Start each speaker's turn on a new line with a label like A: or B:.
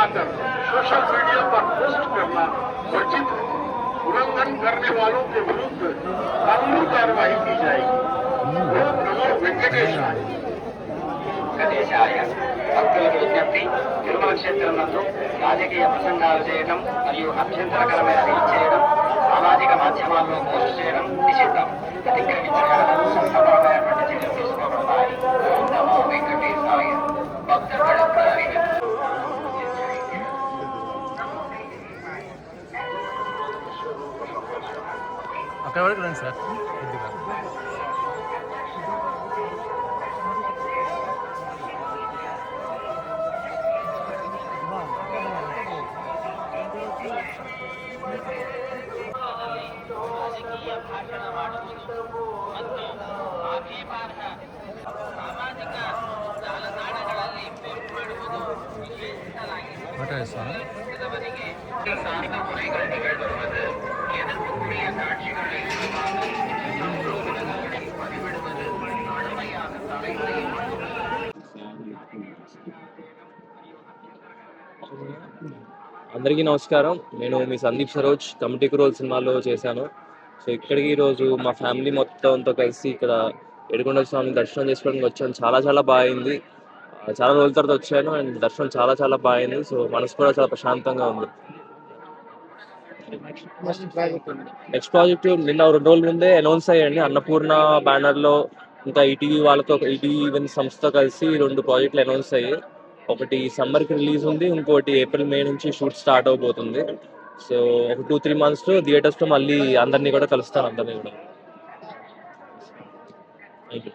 A: बनाकर social media पर post करना वर्जित है। उल्लंघन करने वालों के विरुद्ध कानूनी कार्रवाई की जाएगी। ओम नमो वेंकटेशाय।
B: వెంకటేశాయ. భక్తులకు విజ్ఞప్తి, తిరుమల క్షేత్రం నందు రాజకీయ ప్రసంగాలు చేయడం మరియు అభ్యంతరకరమైన రీల్స్ చేయడం, సామాజిక మాధ్యమాల్లో పోస్ట్ చేయడం నిషిద్ధం. అతిక్రమించగలరు చట్టపరమైనటువంటి చర్యలు తీసుకోబడతాయి. ఓం నమో వెంకటేశాయ. భక్తగణకు హరిహర.
C: అక్కడ వరకు రండి సార్. కొద్దిగా
B: ರಾಜಕೀಯ ಭಾಷಣ ಮಾಡುವುದು ಮತ್ತು ಆಕ್ಷೇಪಾರ್ಹ ಸಾಮಾಜಿಕ ಜಾಲತಾಣಗಳಲ್ಲಿ ಪೋಸ್ಟ್ ಮಾಡುವುದು ನಿಷೇಧಿಸಲಾಗಿದೆ.
C: ಮಾತಾಡಿಸ್ತಾನೆ
B: சார்ந்த முறைகள் நிகழ்வது, எதிர்ப்புக்குரிய காட்சிகளை பதிவிடுவது கடுமையாக தடை செய்யப்பட்டுள்ளது.
D: అందరికీ నమస్కారం. నేను మీ సందీప్ సరోజ్ కమిటీ రోల్ సినిమాలో చేశాను. సో ఇక్కడికి ఈరోజు మా ఫ్యామిలీ మొత్తంతో కలిసి ఇక్కడ ఏడుకొండల స్వామి దర్శనం చేసుకోవడానికి వచ్చాను. చాలా చాలా బాగా అయింది. చాలా రోజుల తర్వాత వచ్చాను అండ్ దర్శనం చాలా చాలా బాగా అయింది. సో మనసు కూడా చాలా ప్రశాంతంగా ఉంది. నెక్స్ట్ ప్రాజెక్ట్ నిన్న 2 రోజుల ముందే అనౌన్స్ అయ్యండి. అన్నపూర్ణ బ్యానర్లో ఇంకా ఈటీవీ వాళ్ళతో, ఈటీవీ ఈవెంట్ సంస్థతో కలిసి 2 ప్రాజెక్టులు అనౌన్స్ అయ్యాయి. ఒకటి సమ్మర్కి రిలీజ్ ఉంది, ఇంకోటి ఏప్రిల్ మే నుంచి షూట్ స్టార్ట్ అవబోతుంది. సో ఒక 2-3 మంత్స్లో థియేటర్స్లో మళ్ళీ అందరినీ కూడా కలుస్తాను. అందరినీ కూడా. Thank you.